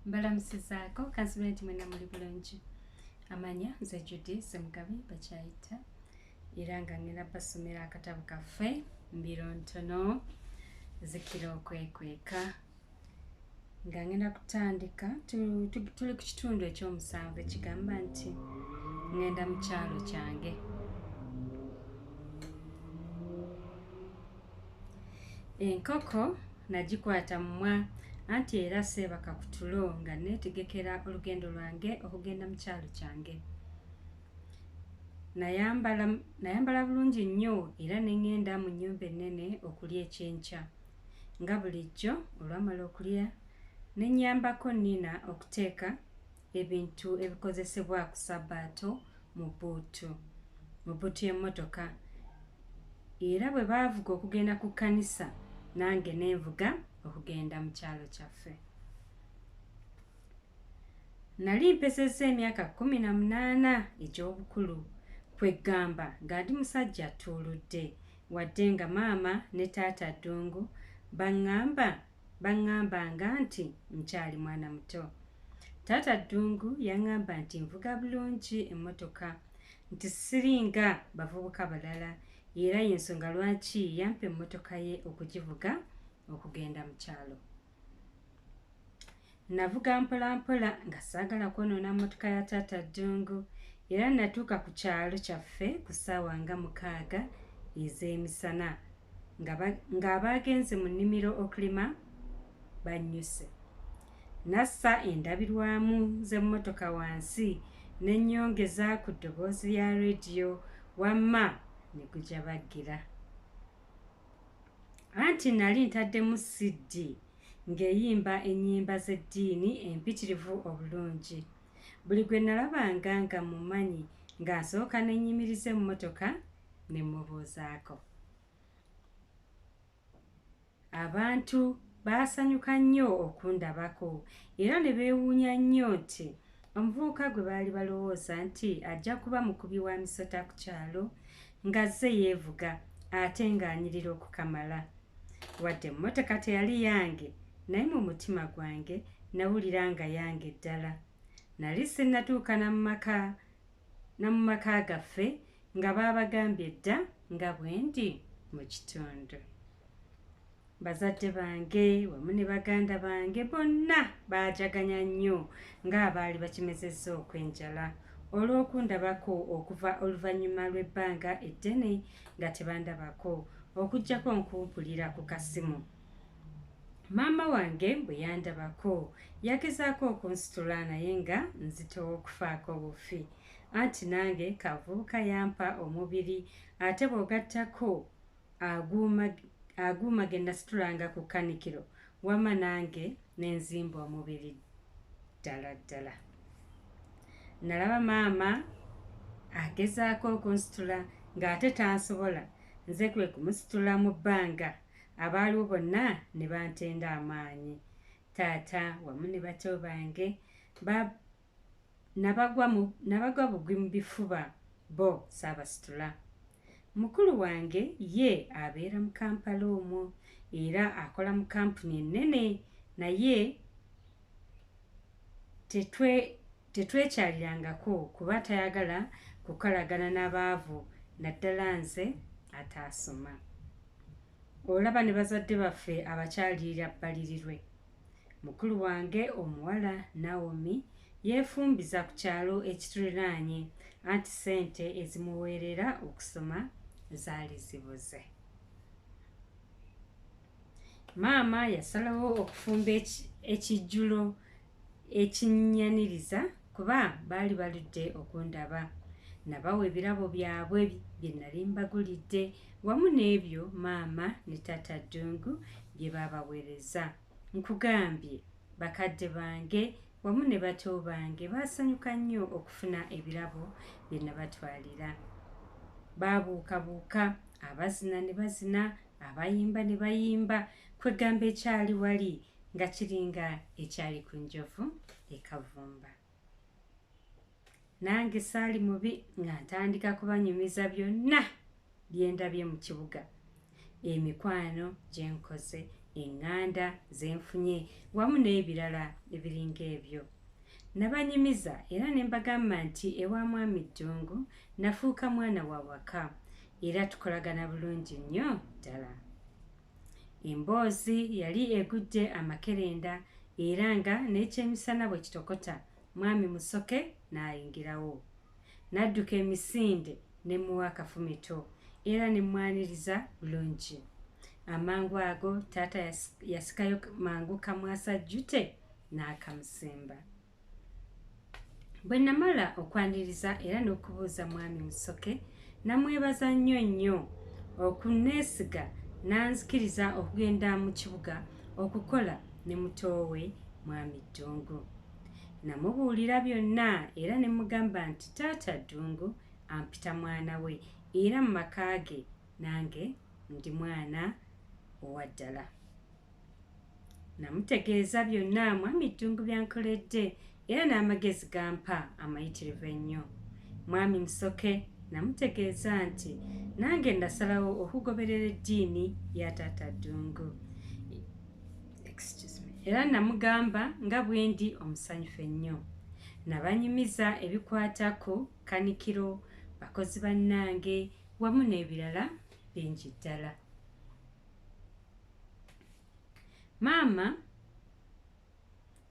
Mbalamusizaako kansulenti mwena muli bulungi. Amanya nze Judy Ssemugabi Bakyayita era nga ngenda basomera akatabo kaffe Mbirontono zikira okwekweka nga ngenda kutandika tuli ku kitundu ekyomusanvu ekigamba nti ngenda mu kyalo kyange. Enkoko nagikwata mumwa anti era seebaka ku tulo nga neetegekera olugendo lwange okugenda mu kyalo kyange. Nayambala bulungi nnyo era ne ŋŋenda mu nnyumba ennene okulya ekyenkya. Nga bulijjo olwamala okulya ne nnyambako nniina okuteeka ebintu ebikozesebwa ku Sabbaato mu bbuutu y'emmotoka. Era bwe baavuga okugenda ku kkanisa nange nenvuga okugenda mu kyalo kyaffe. Nali mpezezza emyaka 18 egy'obukulu kweggamba nga ndi musajja atuuludde wadde nga maama ne taata ddungu baŋŋambanga nti nkyali mwana muto. Taata ddungu yaŋŋamba nti nvuga bulungi emmotoka nti siringa bavubuka balala era y'ensonga lwaki yampa emmotoka ye okugivuga okugenda mu kyalo. Navuga mpola mpola nga saagala kwonoona mmotoka ya taata ddungu era natuuka ku kyalo kyaffe ku ssaawa nga 6 ez'emisana nga abaagenze mu nnimiro okulima bannyuse. Nassa endabirwamu z'emmotoka wansi ne nnyongeza ku ddoboozi lya leediyo wamma ne gujabaggira. Anti nali ntaddemu siddi ng'eyimba ennyimba z'eddiini empitirivu obulungi. Buli gwe nalabanga nga mumanyi nga nsooka ne nnyimiriza emmotoka ne mubuuzaako. Abantu baasanyuka nnyo okundabako era ne beewuunya nnyo nti omuvubuka gwe baali balowooza nti ajja kuba mukubi wa misota ku kyalo ng'azze yeevuga ate ng'anyirira okukamala. Wadde emmotoka teyali yange naye mu mutima gwange nawulira nga yange ddala. Nali sinnatuuka na mu maka gaffe nga baabagambye dda nga bwe ndi mu kitundu. Bazadde bange wamu ne baganda bange bonna baajaganya nnyo ng'abaali bakimezezza okwenjala olw'okundabako okuva oluvannyuma lw'ebbanga eddene nga tebandabako okuggyako nkumpulira ku kasimu. Maama wange bwe yandabako yagezaako okunsitula naye nga nzitowa okufaako bufi anti nange kavubuka yampa omubiri ate bw'ogattako aguuma ge nasitulanga ku kkanikiro wamma nange n'enzimba omubiri ddala ddala. Nalaba maama agezaako okunsitula ng'ate tansobola, nze kwe kumusitula mu bbanga. Abaaliwo bonna ne bantenda amaanyi. Taata wamu ne bato bange nabagwa bugwi mu bifuba bo saabasitula. Mukulu wange ye abeera mu Kampala omwo era akola mu kampuni ennene naye tetwekyalirangako kuba tayagala kukolagana n'abaavu naddala nze ataasoma. Olaba ne bazadde baffe abakyalirira bbalirirwe. Mukulu wange omuwala Naomi yeefumbiza ku kyalo ekituliraanye anti ssente ezimuweerera okusoma zaali zibuze. Maama yasalawo okufumba ekijjulo ekinnyaniriza kuba baali baludde okundaba. Nabawa ebirabo byabwe bye nali mbagulidde wamu n'ebyo maama ne taata ddungu bye baabaweereza. Nkugambye bakadde bange wamu ne bato bange baasanyuka nnyo okufuna ebirabo bye nabatwalira. Baabuukabuuka, abazina ne bazina, abayimba ne bayimba, kwegamba ekyali wali nga kiringa ekyali ku njovu ekavumba. Nange saali mubi nga ntandika kubanyumiza byonna bye ndabye mu kibuga. Emikwano gye nkoze eŋŋanda ze nfunye wamu n'ebirala ebiringa ebyo. Nabanyumiza era ne mbagamba nti ewa mwami Ddungu nafuuka mwana wa waka era tukolagana bulungi nnyo ddala. Emboozi yali egudde amakerenda era nga n'ekyemisana bwe kitokota mwami Musoke n'ayingirawo. N'adduka emisinde ne muwa akafumito era ne mwaniriza bulungi. Amangu ago taata yasikayo mangu kamwasa jjute n'akamusimba. Bwe namala okwaniriza era n'okubuuza mwami Musoke namwebaza nnyo nnyo okunneesiga n'anzikiriza okugenda mu kibuga okukola ne mutoowe mwami Ddungu. Namubuulira byonna era ne mugamba nti taata Ddungu ampita mwana we era mu maka ge nange ndi mwana owa ddala. Namutegeeza byonna mwami Ddungu byankoledde era n'amagezi gampa amayitirivu ennyo. Mwami Musoke namutegeeza nti nange ndasalawo okugoberera eddiini ya taata Ddungu. Era namugamba nga bwe ndi omusanyufu ennyo. Nabanyumiza ebikwata ku kanikiro, bakozi bannange wamu n'ebirala bingi ddala. Maama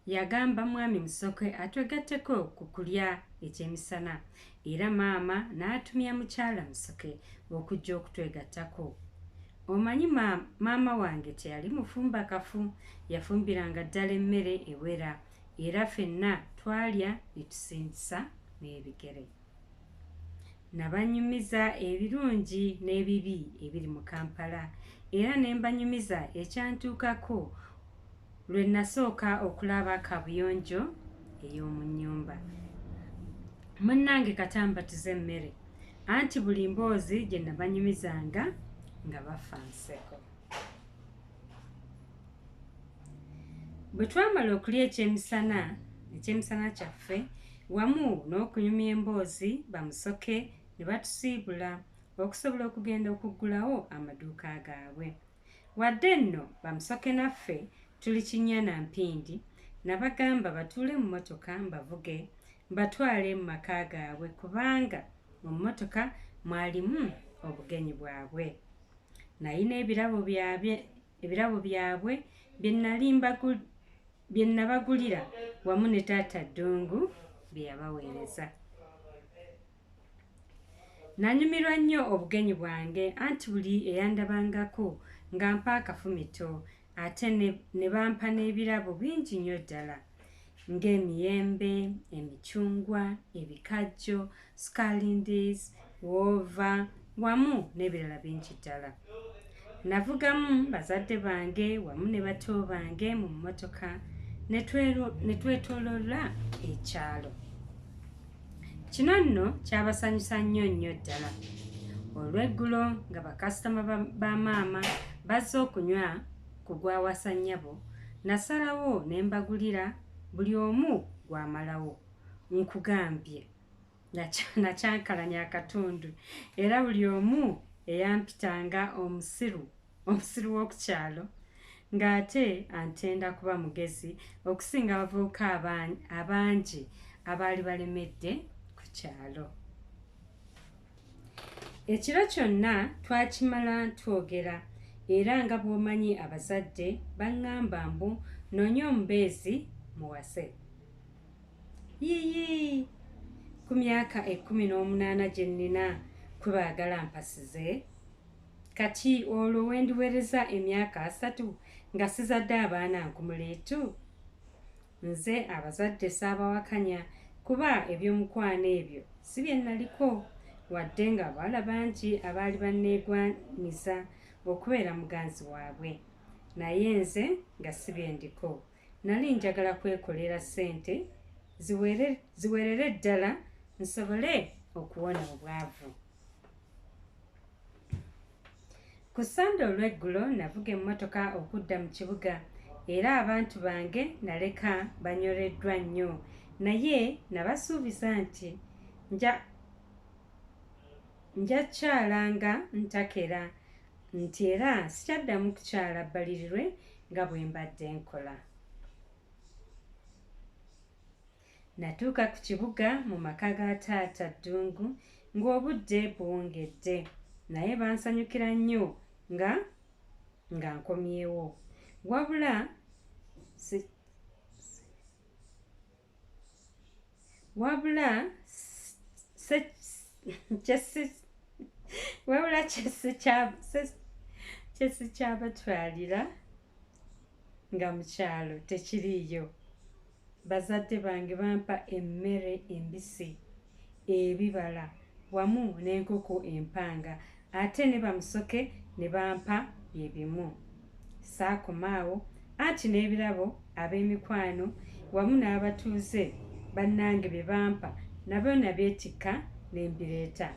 yagamba mwami Musoke atwegatteko ku kulya ekyemisana era maama n'atumya mukyala Musoke okujja okutwegattako. Omanyi maama wange teyali mufumba kafu, yafumbiranga ddala emmere ewera era ffenna twalya ne tusindisa n'ebigere. Nabanyumiza ebirungi n'ebibi ebiri mu Kampala era ne mbanyumiza ekyantuukako lwe nasooka okulaba kabuyonjo ey'omu nnyumba. Munnange katambatiza emmere anti buli mboozi gye nabanyumizanga nga bafa nseko. Bwe twamala okulya ekyemisana kyaffe wamu n'okunyumya emboozi bamusoke ne batusiibula okusobola okugenda okuggulawo amaduuka gaabwe. Wadde nno bamusoke naffe tuli kinnya mpindi nabagamba batuule mu mmotoka mbavuge mbatwale mu maka gaabwe kubanga mu mmotoka mwalimu obugenyi bwabwe. Nalina ebirabo byabwe bye nabagulira wamu ne taata Ddungu bye yabaweereza. Nanyumirwa nnyo obugenyi bwange anti buli eyandabangako nga mpa akafumito ate ne bampa n'ebirabo bingi nnyo ddala ng'emiyembe, emicungwa, ebikajjo, scalindies, woova wamu n'ebirala bingi ddala. Navugamu bazadde bange wamu ne bato bange mu mmotoka ne twetooloola ekyalo. Kino nno kyabasanyusa nnyo nnyo ddala. Olw'eggulo nga bakasitoma ba maama bazze okunywa ku gwawasa nnyabo, nasalawo ne mbagulira buli omu gw'amalawo. Nkugambye nakyankalanya akatundu era buli omu eyampitanga omusiru w'okukyalo ng'ate antenda kuba mugezi okusinga abavubuka abangi abaali balemedde ku kyalo. Ekiro kyonna twakimala twogera era nga bw'omanyi abazadde baŋŋamba mbu noonye omubeezi muwase. Yiyi ku myaka 18 gye nnina kwe baagala mpasize. Kati olwo wendiwereza emyaka 3 nga sizadde abaana nkumuleetu. Nze abazadde saabawakanya kuba eby'omukwano ebyo si bye naliko wadde nga abawala bangi abaali banneegwaniza okubeera muganzi waabwe. Naye nze nga si bye ndiko. Nali njagala kwekolera ssente ziwerere ddala nsobole okuwona obwavu. Ku Sande olw'eggulo navuga emmotoka okudda mu kibuga era abantu bange naleka banyoleddwa nnyo naye nabasuubiza nti nja kyalanga ntakera nti era sikyaddamu kukyala bbalirirwe nga bwe mbadde nkola. Natuuka ku kibuga mu maka ga taata Ddungu ng'obudde buwungedde, naye bansanyukira nnyo nga nkomyewo. Wabula kye sikyabatwalira nga mu kyalo tekiriiyo. Bazadde bange bampa emmere embisi, ebibala wamu n'enkoko empanga, ate ne bamusoke ne bampa bye bimu. Saakomaawo anti n'ebirabo ab'emikwano wamu n'abatuuze bannange bye bampa nabyo nabyetikka ne mbireeta.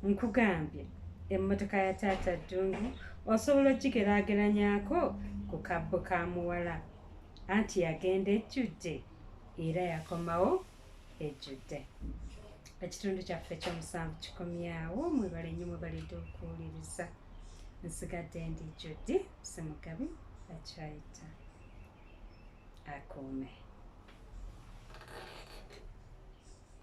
Nkugambye emmotoka ya taata Ddungu osobola ogigeraageranyaako ku kabbo ka muwala, anti yagenda ejjudde era yakomawo ejjudde. Ekitundu kyaffe ekyomusanvu kikomyawo. Mwebale nnyo, mwebalidde okuwuliriza. Nsigadde ndi Judy Ssemugabi Bakyayita. Akuume.